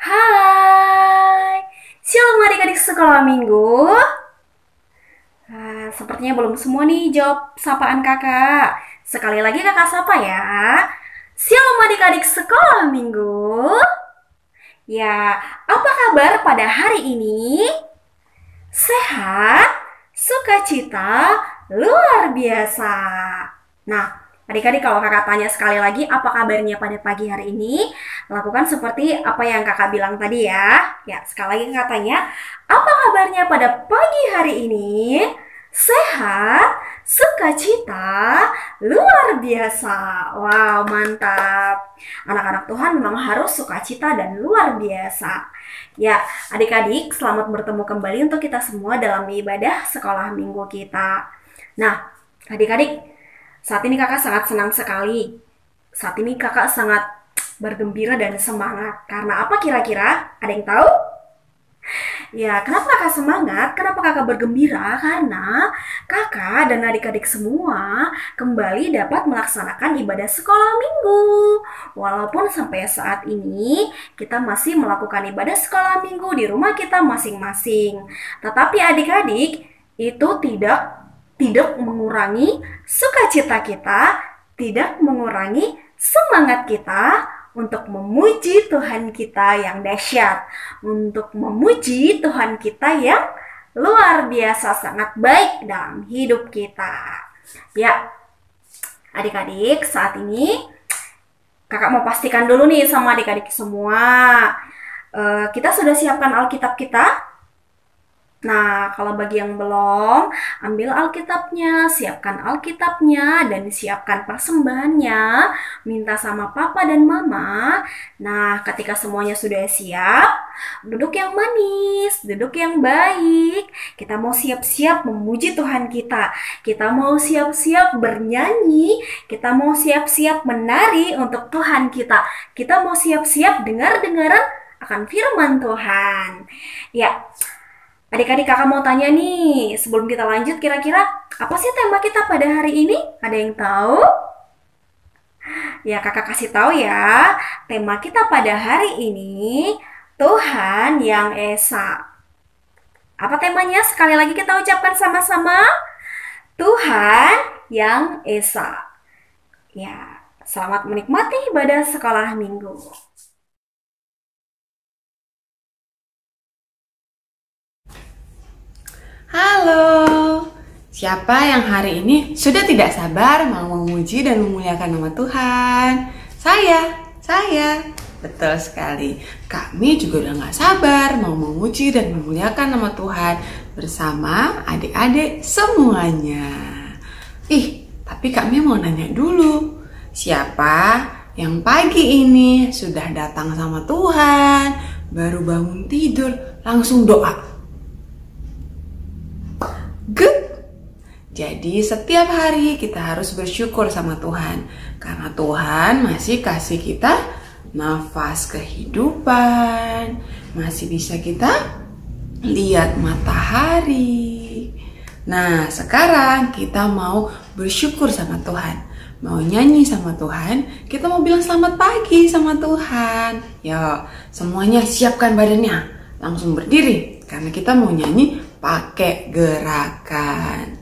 Hai, shalom adik-adik sekolah minggu. Sepertinya belum semua nih jawab sapaan kakak. Sekali lagi kakak sapa ya. Shalom adik-adik sekolah minggu. Ya, apa kabar pada hari ini? Sehat, sukacita, luar biasa. Nah, adik-adik kalau kakak tanya sekali lagi apa kabarnya pada pagi hari ini, lakukan seperti apa yang kakak bilang tadi ya. Ya, sekali lagi kakak tanya, apa kabarnya pada pagi hari ini? Sehat, sukacita, luar biasa. Wow, mantap. Anak-anak Tuhan memang harus sukacita dan luar biasa. Ya, adik-adik, selamat bertemu kembali untuk kita semua dalam ibadah sekolah minggu kita. Nah, adik-adik, saat ini kakak sangat senang sekali. Saat ini kakak sangat bergembira dan semangat. Karena apa kira-kira? Ada yang tahu? Ya, kenapa kakak semangat? Kenapa kakak bergembira? Karena kakak dan adik-adik semua kembali dapat melaksanakan ibadah sekolah minggu. Walaupun sampai saat ini kita masih melakukan ibadah sekolah minggu di rumah kita masing-masing. Tetapi adik-adik itu tidak mengurangi sukacita kita, tidak mengurangi semangat kita untuk memuji Tuhan kita yang dahsyat, untuk memuji Tuhan kita yang luar biasa sangat baik dalam hidup kita. Ya, adik-adik, saat ini kakak mau pastikan dulu nih sama adik-adik semua. Kita sudah siapkan Alkitab kita? Nah, kalau bagi yang belum, ambil Alkitabnya, siapkan Alkitabnya, dan siapkan persembahannya. Minta sama papa dan mama. Nah, ketika semuanya sudah siap, duduk yang manis, duduk yang baik. Kita mau siap-siap memuji Tuhan kita. Kita mau siap-siap bernyanyi. Kita mau siap-siap menari untuk Tuhan kita. Kita mau siap-siap dengar-dengaran akan firman Tuhan. Ya, adik-adik kakak mau tanya nih, sebelum kita lanjut kira-kira apa sih tema kita pada hari ini? Ada yang tahu? Ya kakak kasih tahu ya, tema kita pada hari ini Tuhan yang Esa. Apa temanya? Sekali lagi kita ucapkan sama-sama. Tuhan yang Esa. Ya, selamat menikmati ibadah sekolah minggu. Halo, siapa yang hari ini sudah tidak sabar mau memuji dan memuliakan nama Tuhan? Saya, betul sekali. Kami juga udah gak sabar mau memuji dan memuliakan nama Tuhan bersama adik-adik semuanya. Tapi kami mau nanya dulu, siapa yang pagi ini sudah datang sama Tuhan, baru bangun tidur, langsung doa? Good. Jadi setiap hari kita harus bersyukur sama Tuhan karena Tuhan masih kasih kita nafas kehidupan, masih bisa kita lihat matahari. Nah, sekarang kita mau bersyukur sama Tuhan, mau nyanyi sama Tuhan, kita mau bilang selamat pagi sama Tuhan. Yo, semuanya siapkan badannya, langsung berdiri karena kita mau nyanyi pakai gerakan.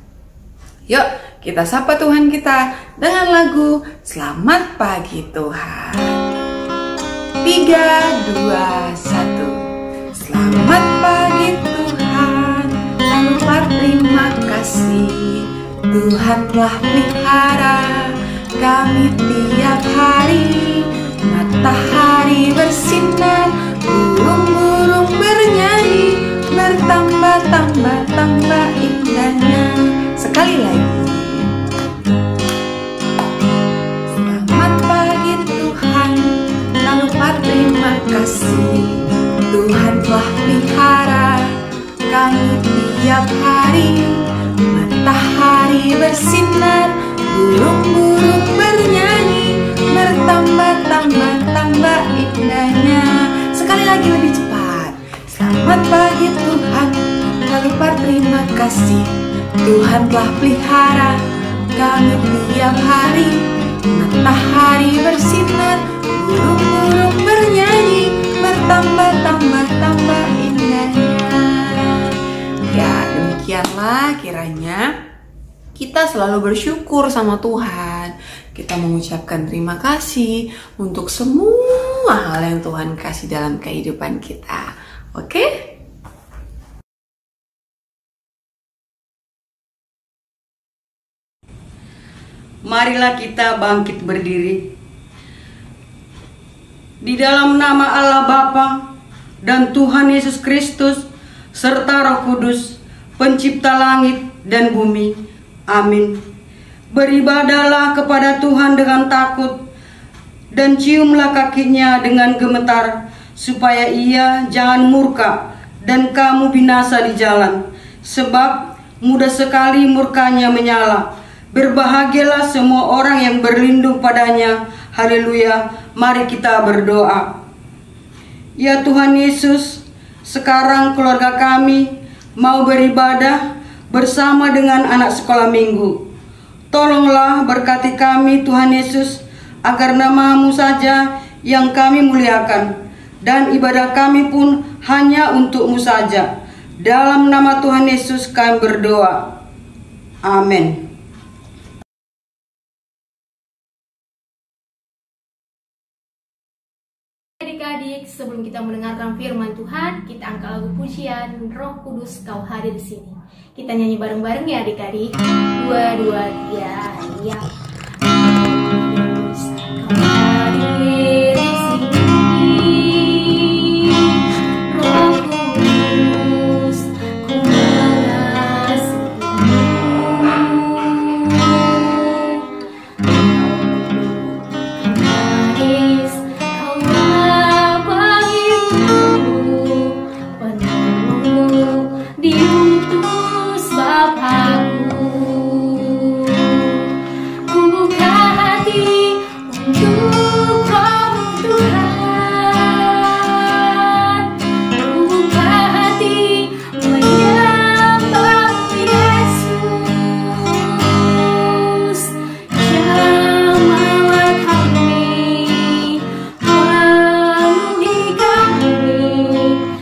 Yuk, kita sapa Tuhan kita dengan lagu Selamat Pagi Tuhan. 3, 2, 1. Selamat pagi Tuhan, tanpa terima kasih. Tuhan telah pelihara kami tiap hari. Matahari bersinar, burung-burung bernyanyi, bertambah-tambah indahnya. Sekali lagi. Selamat pagi Tuhan, tak lupa terima kasih. Tuhan telah pelihara kami tiap hari. Matahari bersinar, burung-burung bernyanyi, bertambah-tambah indahnya. Sekali lagi lebih cepat. Selamat pagi Tuhan, tak lupa terima kasih. Tuhan telah pelihara kami tiap hari. Matahari bersinar, burung-burung bernyanyi, tambah indahnya. Ya, demikianlah kiranya kita selalu bersyukur sama Tuhan. Kita mengucapkan terima kasih untuk semua hal yang Tuhan kasih dalam kehidupan kita. Oke? Marilah kita bangkit berdiri. Di dalam nama Allah Bapa dan Tuhan Yesus Kristus serta Roh Kudus, pencipta langit dan bumi. Amin. Beribadahlah kepada Tuhan dengan takut dan ciumlah kakinya dengan gemetar, supaya ia jangan murka dan kamu binasa di jalan, sebab mudah sekali murkanya menyala. Berbahagialah semua orang yang berlindung padanya. Haleluya. Mari kita berdoa. Ya Tuhan Yesus, sekarang keluarga kami mau beribadah bersama dengan anak sekolah minggu. Tolonglah berkati kami Tuhan Yesus, agar nama-Mu saja yang kami muliakan, dan ibadah kami pun hanya untuk-Mu saja. Dalam nama Tuhan Yesus kami berdoa. Amin. Adik-adik, sebelum kita mendengarkan firman Tuhan, kita angkat lagu pujian Roh Kudus Kau Hadir di Sini. Kita nyanyi bareng-bareng ya adik-adik. 2, 2, 3, ya. Kau hadir di sini, Roh Kudus, ku diutus Bapakku, ku buka hati untuk Roh Tuhan, ku buka hati menyembah Yesus. Jamalah kami, penuhi kami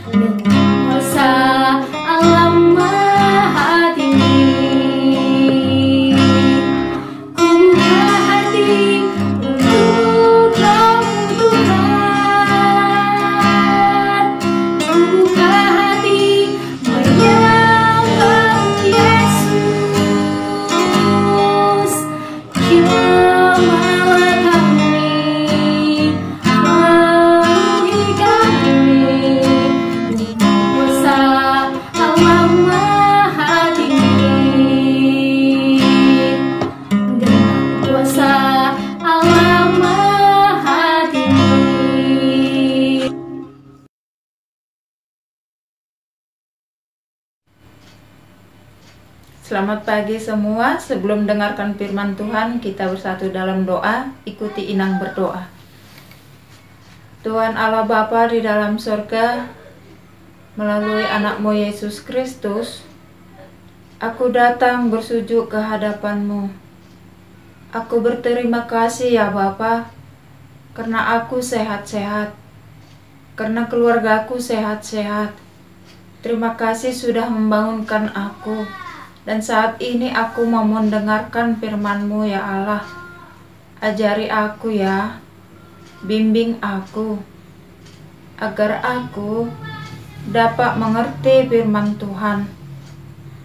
dengan kuasa Allah Maha Tinggi. Ku buka hati untuk Roh Tuhan, ku buka hati menyembah Yesus. Jamalah kami, penuhi kami dengan kuasa Allah Maha Tinggi, dengan kuasa Allah Maha Tinggi. Selamat pagi semua. Sebelum dengarkan firman Tuhan, kita bersatu dalam doa. Ikuti Inang berdoa. Tuhan Allah Bapa di dalam surga, melalui anak-Mu Yesus Kristus, aku datang bersujud ke hadapan-Mu. Aku berterima kasih ya Bapa, karena aku sehat-sehat, karena keluargaku sehat-sehat. Terima kasih sudah membangunkan aku. Dan saat ini aku mau mendengarkan firman-Mu ya Allah. Ajari aku ya, bimbing aku, agar aku dapat mengerti firman Tuhan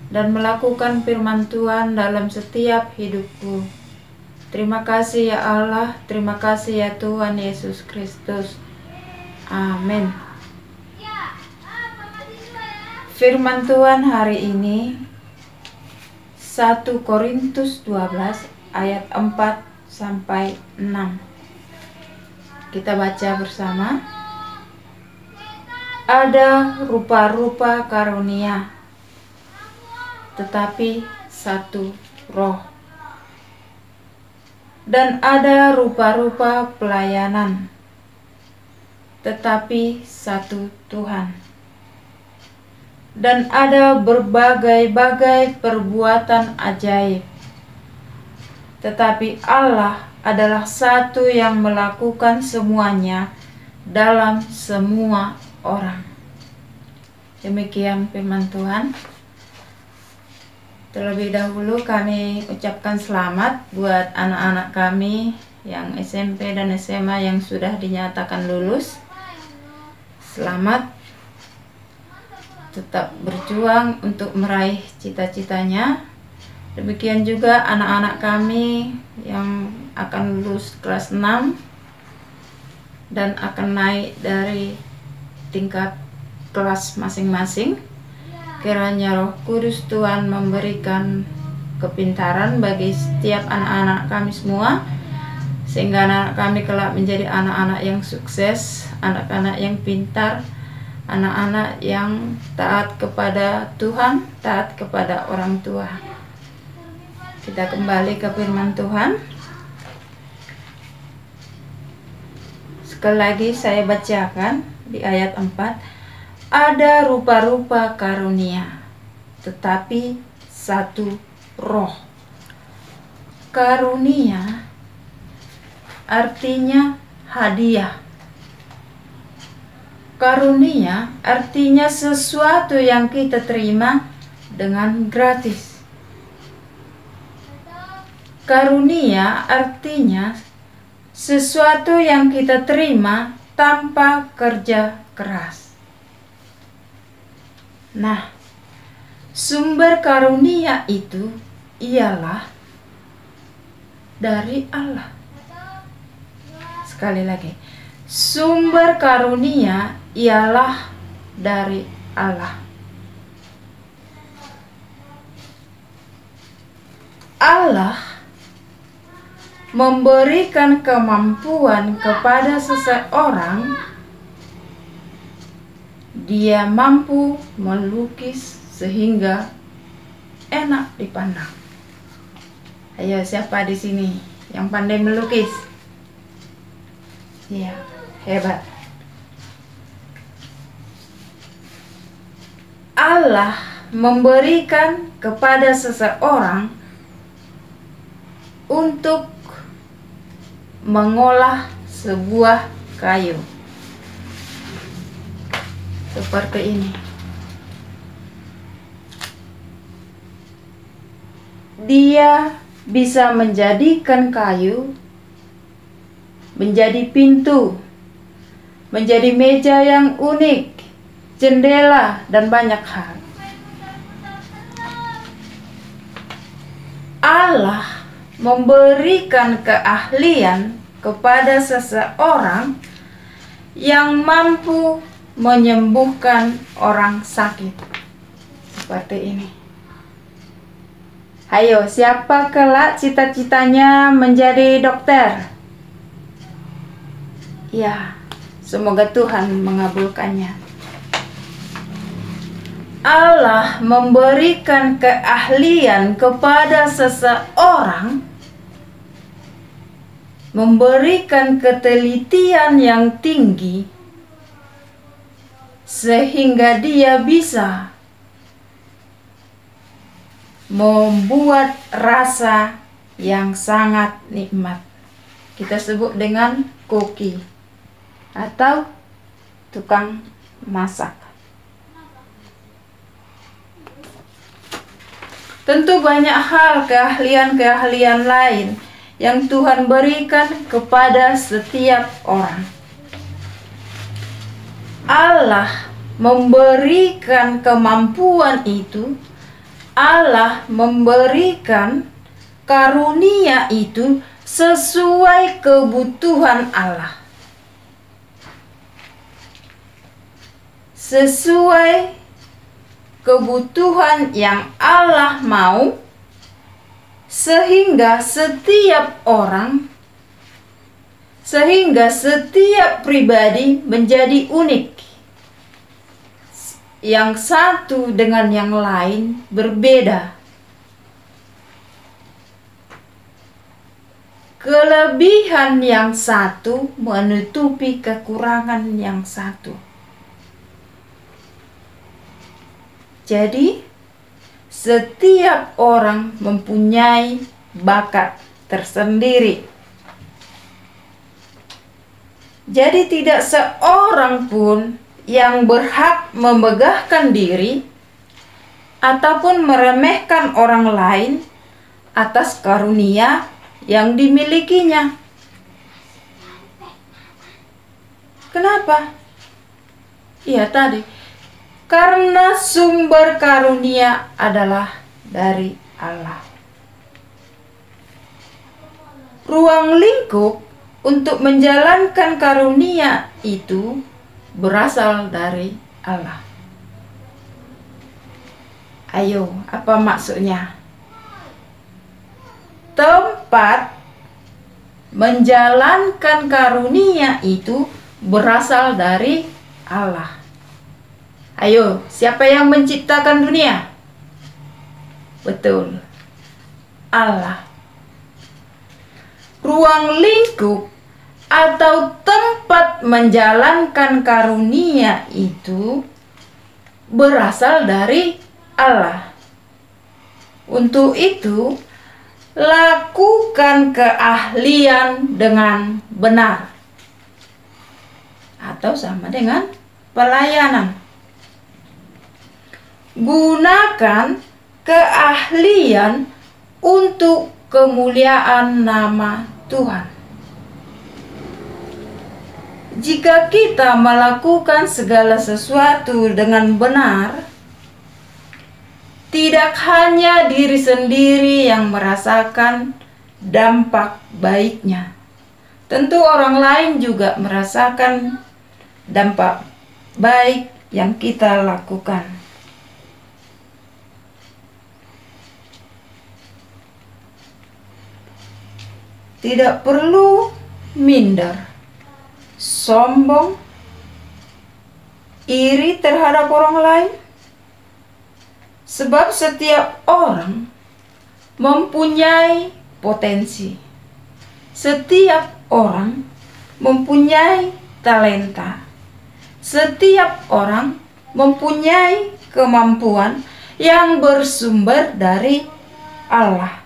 dan melakukan firman Tuhan dalam setiap hidupku. Terima kasih ya Allah, terima kasih ya Tuhan Yesus Kristus. Amin. Firman Tuhan hari ini 1 Korintus 12 ayat 4 sampai 6. Kita baca bersama. Ada rupa-rupa karunia, tetapi satu roh. Dan ada rupa-rupa pelayanan, tetapi satu Tuhan. Dan ada berbagai-bagai perbuatan ajaib, tetapi Allah adalah satu yang melakukan semuanya dalam semua orang. Demikian firman Tuhan. Terlebih dahulu kami ucapkan selamat buat anak-anak kami yang SMP dan SMA yang sudah dinyatakan lulus. Selamat, tetap berjuang untuk meraih cita-citanya. Demikian juga anak-anak kami yang akan lulus kelas 6 dan akan naik dari tingkat kelas masing-masing. Kiranya Roh Kudus Tuhan memberikan kepintaran bagi setiap anak-anak kami semua, sehingga anak kami kelak menjadi anak-anak yang sukses, anak-anak yang pintar, anak-anak yang taat kepada Tuhan, taat kepada orang tua. Kita kembali ke firman Tuhan. Sekali lagi saya bacakan di ayat 4. Ada rupa-rupa karunia, tetapi satu roh. Karunia artinya hadiah. Karunia artinya sesuatu yang kita terima dengan gratis. Karunia artinya sesuatu yang kita terima tanpa kerja keras. Nah, sumber karunia itu ialah dari Allah. Sekali lagi, sumber karunia ialah dari Allah. Allah memberikan kemampuan kepada seseorang. Dia mampu melukis sehingga enak dipandang. Ayo, siapa di sini yang pandai melukis? Iya, hebat. Allah memberikan kepada seseorang untuk mengolah sebuah kayu. Seperti ini. Dia bisa menjadikan kayu menjadi pintu, menjadi meja yang unik, jendela, dan banyak hal. Allah memberikan keahlian kepada seseorang yang mampu menyembuhkan orang sakit. Seperti ini. Ayo, siapa kelak cita-citanya menjadi dokter? Ya, semoga Tuhan mengabulkannya. Allah memberikan keahlian kepada seseorang, memberikan ketelitian yang tinggi, sehingga dia bisa membuat rasa yang sangat nikmat. Kita sebut dengan koki atau tukang masak. Tentu banyak hal, keahlian-keahlian lain yang Tuhan berikan kepada setiap orang. Allah memberikan kemampuan itu, Allah memberikan karunia itu sesuai kebutuhan Allah. Sesuai kebutuhan yang Allah mau, sehingga setiap orang, sehingga setiap pribadi menjadi unik. Yang satu dengan yang lain berbeda. Kelebihan yang satu menutupi kekurangan yang satu. Jadi, setiap orang mempunyai bakat tersendiri. Jadi tidak seorang pun yang berhak memegahkan diri ataupun meremehkan orang lain atas karunia yang dimilikinya. Kenapa? Iya tadi, karena sumber karunia adalah dari Allah. Ruang lingkup untuk menjalankan karunia itu berasal dari Allah. Ayo, apa maksudnya? Tempat menjalankan karunia itu berasal dari Allah. Ayo, siapa yang menciptakan dunia? Betul, Allah. Ruang lingkup atau tempat menjalankan karunia itu berasal dari Allah. Untuk itu, lakukan keahlian dengan benar, atau sama dengan pelayanan. Gunakan keahlian untuk kemuliaan nama Tuhan. Jika kita melakukan segala sesuatu dengan benar, tidak hanya diri sendiri yang merasakan dampak baiknya, tentu orang lain juga merasakan dampak baik yang kita lakukan. Tidak perlu minder, sombong, iri terhadap orang lain, sebab setiap orang mempunyai potensi. Setiap orang mempunyai talenta. Setiap orang mempunyai kemampuan yang bersumber dari Allah.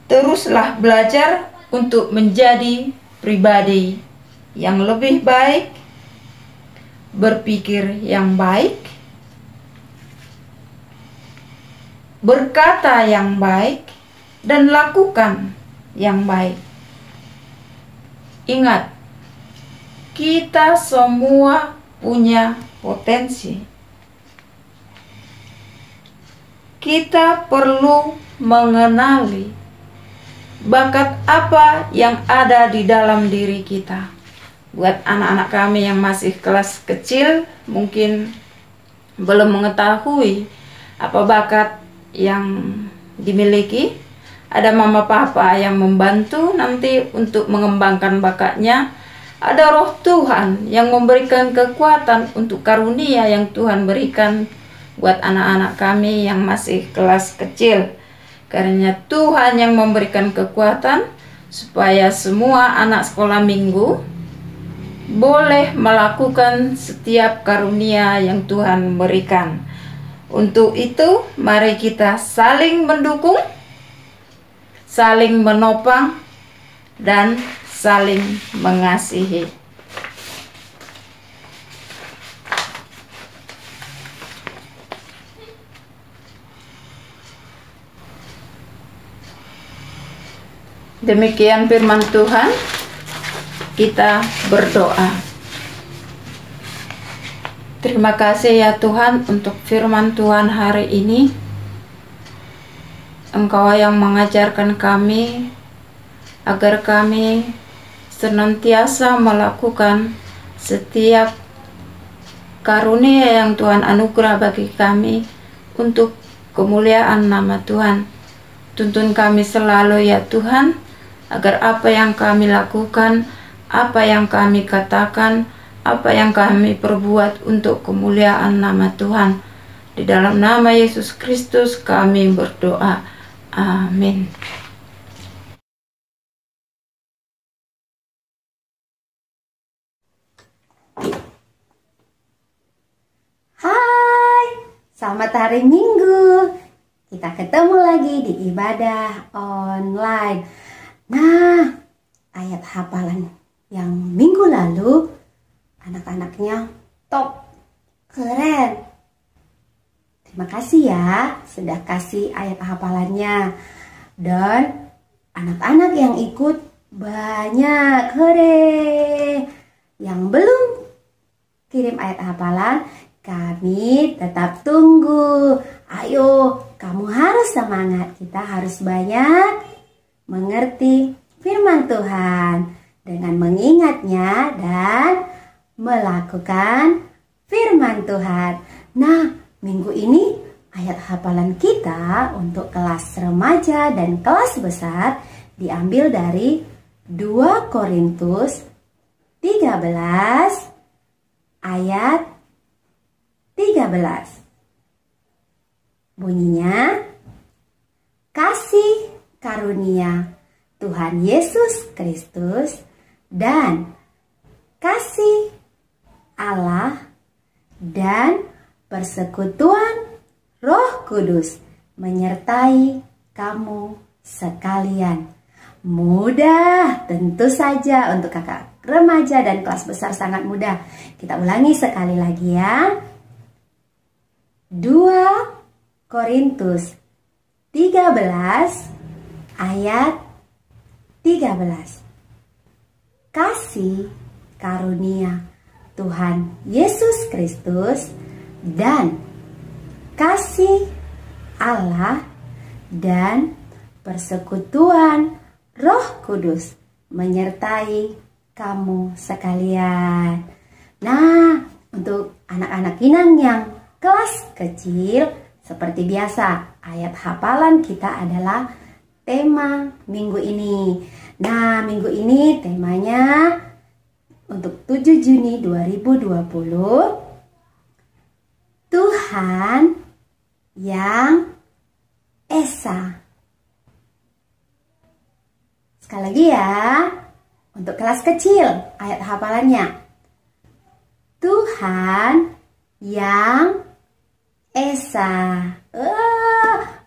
Teruslah belajar untuk menjadi pribadi yang lebih baik, berpikir yang baik, berkata yang baik, dan lakukan yang baik. Ingat, kita semua punya potensi. Kita perlu mengenali bakat apa yang ada di dalam diri kita. Buat anak-anak kami yang masih kelas kecil, mungkin belum mengetahui apa bakat yang dimiliki. Ada mama papa yang membantu nanti untuk mengembangkan bakatnya. Ada roh Tuhan yang memberikan kekuatan untuk karunia yang Tuhan berikan buat anak-anak kami yang masih kelas kecil. Karena Tuhan yang memberikan kekuatan supaya semua anak sekolah minggu boleh melakukan setiap karunia yang Tuhan berikan. Untuk itu, mari kita saling mendukung, saling menopang, dan saling mengasihi. Demikian firman Tuhan. Kita berdoa. Terima kasih ya Tuhan untuk firman Tuhan hari ini. Engkau yang mengajarkan kami agar kami senantiasa melakukan setiap karunia yang Tuhan anugerah bagi kami untuk kemuliaan nama Tuhan. Tuntun kami selalu ya Tuhan, agar apa yang kami lakukan, apa yang kami katakan, apa yang kami perbuat untuk kemuliaan nama Tuhan. Di dalam nama Yesus Kristus kami berdoa. Amin. Hai, selamat hari Minggu. Kita ketemu lagi di ibadah online. Nah, ayat hafalan yang minggu lalu anak-anaknya top, keren. Terima kasih ya sudah kasih ayat hafalannya. Dan anak-anak yang ikut banyak, hore. Yang belum kirim ayat hafalan, kami tetap tunggu. Ayo, kamu harus semangat. Kita harus banyak mengerti firman Tuhan dengan mengingatnya dan melakukan firman Tuhan. Nah, minggu ini ayat hafalan kita untuk kelas remaja dan kelas besar diambil dari 2 Korintus 13 ayat 13. Bunyinya, kasih karunia Tuhan Yesus Kristus dan kasih Allah dan persekutuan Roh Kudus menyertai kamu sekalian. Mudah, tentu saja untuk kakak remaja dan kelas besar sangat mudah. Kita ulangi sekali lagi ya. 2 Korintus 13 ayat 13. Kasih karunia Tuhan Yesus Kristus dan kasih Allah dan persekutuan Roh Kudus menyertai kamu sekalian. Nah, untuk anak-anak Kinang yang kelas kecil, seperti biasa, ayat hafalan kita adalah tema minggu ini. Nah, minggu ini temanya untuk 7 Juni 2020, Tuhan yang Esa. Sekali lagi ya, untuk kelas kecil, ayat hafalannya, Tuhan yang Esa.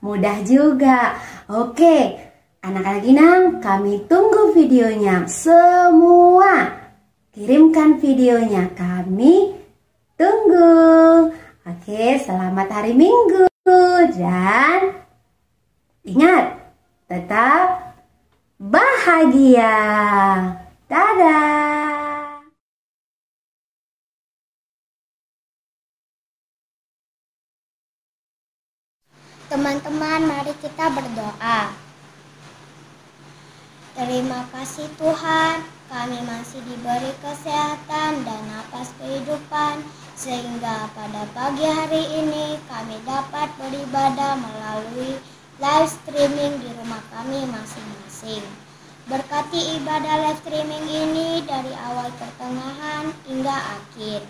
Mudah juga. Oke, anak-anak Inang, kami tunggu videonya. Semua kirimkan videonya, kami tunggu. Oke, selamat hari Minggu dan ingat, tetap bahagia. Dadah. Teman-teman, mari kita berdoa. Terima kasih Tuhan, kami masih diberi kesehatan dan napas kehidupan, sehingga pada pagi hari ini kami dapat beribadah melalui live streaming di rumah kami masing-masing. Berkati ibadah live streaming ini dari awal pertengahan hingga akhir.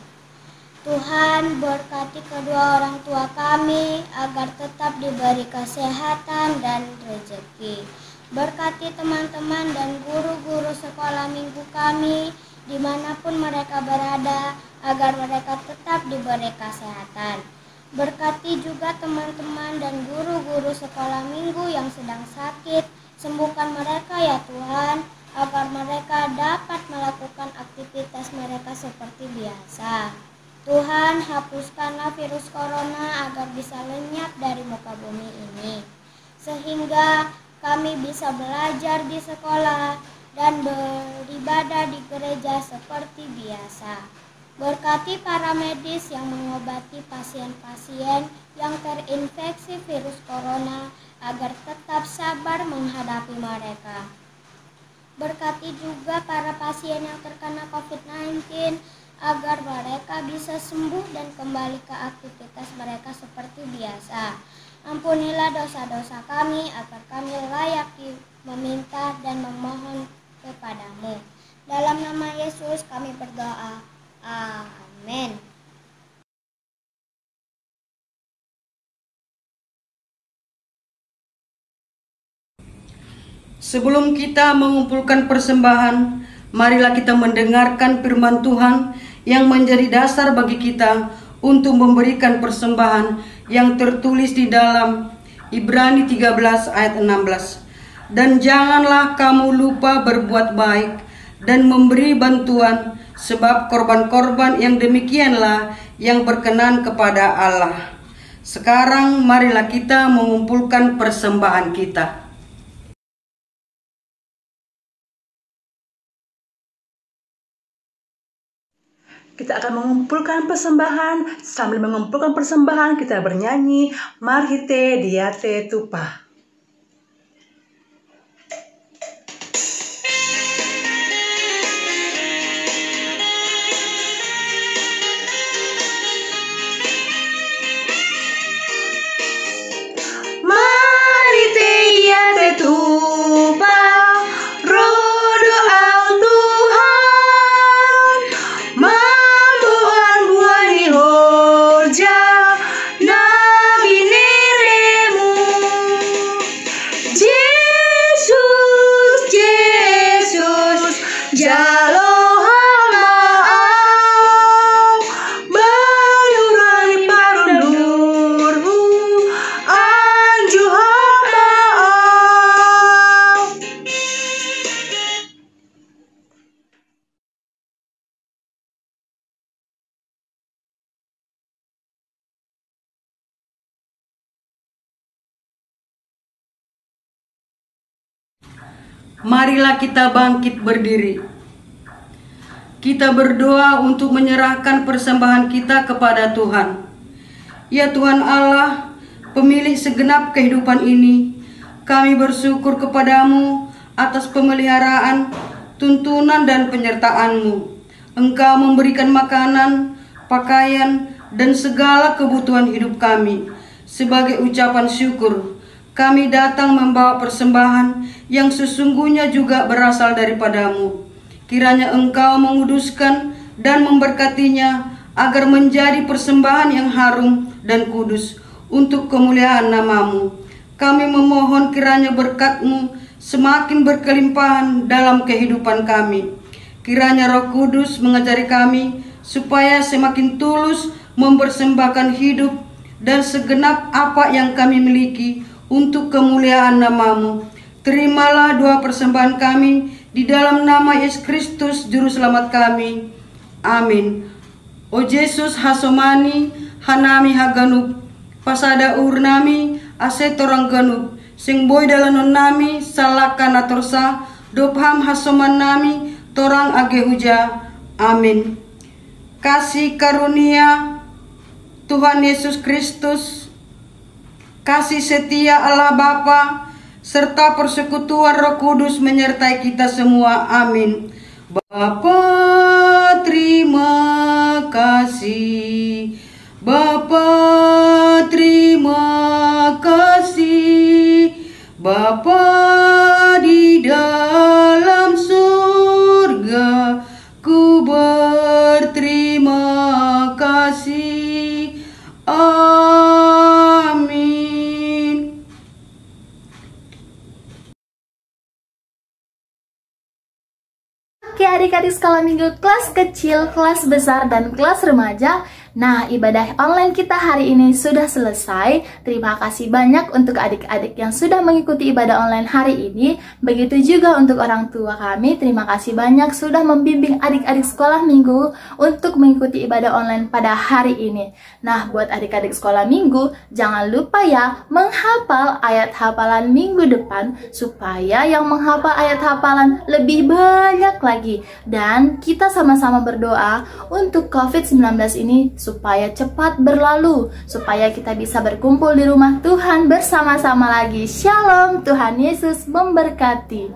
Tuhan, berkati kedua orang tua kami agar tetap diberi kesehatan dan rezeki. Berkati teman-teman dan guru-guru sekolah minggu kami dimanapun mereka berada agar mereka tetap diberi kesehatan. Berkati juga teman-teman dan guru-guru sekolah minggu yang sedang sakit. Sembuhkan mereka ya Tuhan, agar mereka dapat melakukan aktivitas mereka seperti biasa. Tuhan, hapuskanlah virus corona agar bisa lenyap dari muka bumi ini, sehingga kami bisa belajar di sekolah dan beribadah di gereja seperti biasa. Berkati para medis yang mengobati pasien-pasien yang terinfeksi virus corona agar tetap sabar menghadapi mereka. Berkati juga para pasien yang terkena COVID-19 agar mereka bisa sembuh dan kembali ke aktivitas mereka seperti biasa. Ampunilah dosa-dosa kami agar kami layak meminta dan memohon kepadamu. Dalam nama Yesus kami berdoa. Amin. Sebelum kita mengumpulkan persembahan, marilah kita mendengarkan firman Tuhan yang menjadi dasar bagi kita untuk memberikan persembahan yang tertulis di dalam Ibrani 13 ayat 16. Dan janganlah kamu lupa berbuat baik dan memberi bantuan, sebab korban-korban yang demikianlah yang berkenan kepada Allah. Sekarang marilah kita mengumpulkan persembahan kita. Kita akan mengumpulkan persembahan. Sambil mengumpulkan persembahan, kita bernyanyi Marhite Diate Tupa. Marhite Diate Tupa, roh doa Tuhan, mambuhan buani hoja, nabi neremu. Yesus, Yesus, jalo hamaau, bayurani parundurhu, anju hamaau. Marilah kita bangkit berdiri. Kita berdoa untuk menyerahkan persembahan kita kepada Tuhan. Ya Tuhan Allah, pemilik segenap kehidupan ini, kami bersyukur kepadamu atas pemeliharaan, tuntunan dan penyertaan-Mu. Engkau memberikan makanan, pakaian, dan segala kebutuhan hidup kami. Sebagai ucapan syukur, kami datang membawa persembahan yang sesungguhnya juga berasal daripadamu. Kiranya Engkau menguduskan dan memberkatinya agar menjadi persembahan yang harum dan kudus untuk kemuliaan nama-Mu. Kami memohon kiranya berkat-Mu semakin berkelimpahan dalam kehidupan kami. Kiranya Roh Kudus mengajari kami supaya semakin tulus mempersembahkan hidup dan segenap apa yang kami miliki untuk kemuliaan nama-Mu. Terimalah doa persembahan kami di dalam nama Yesus Kristus Juru Selamat kami. Amin. O Yesus hasomani hanami haganup, pasada urnami asetorang ganup, sing boy dalanon nami salakana torsa, dopham hasoman nami torang agehuja. Amin. Kasih karunia Tuhan Yesus Kristus, kasih setia Allah Bapa, serta persekutuan Roh Kudus menyertai kita semua. Amin. Bapa, terima kasih. Bapa, terima kasih. Bapa di dalam surga, ku berterima kasih. Amin. Oke adik-adik sekolah minggu kelas kecil, kelas besar, dan kelas remaja. Nah, ibadah online kita hari ini sudah selesai. Terima kasih banyak untuk adik-adik yang sudah mengikuti ibadah online hari ini. Begitu juga untuk orang tua kami. Terima kasih banyak sudah membimbing adik-adik sekolah minggu untuk mengikuti ibadah online pada hari ini. Nah, buat adik-adik sekolah minggu, jangan lupa ya menghafal ayat hafalan minggu depan supaya yang menghafal ayat hafalan lebih banyak lagi. Dan kita sama-sama berdoa untuk COVID-19 ini supaya cepat berlalu, supaya kita bisa berkumpul di rumah Tuhan bersama-sama lagi. Shalom, Tuhan Yesus memberkati.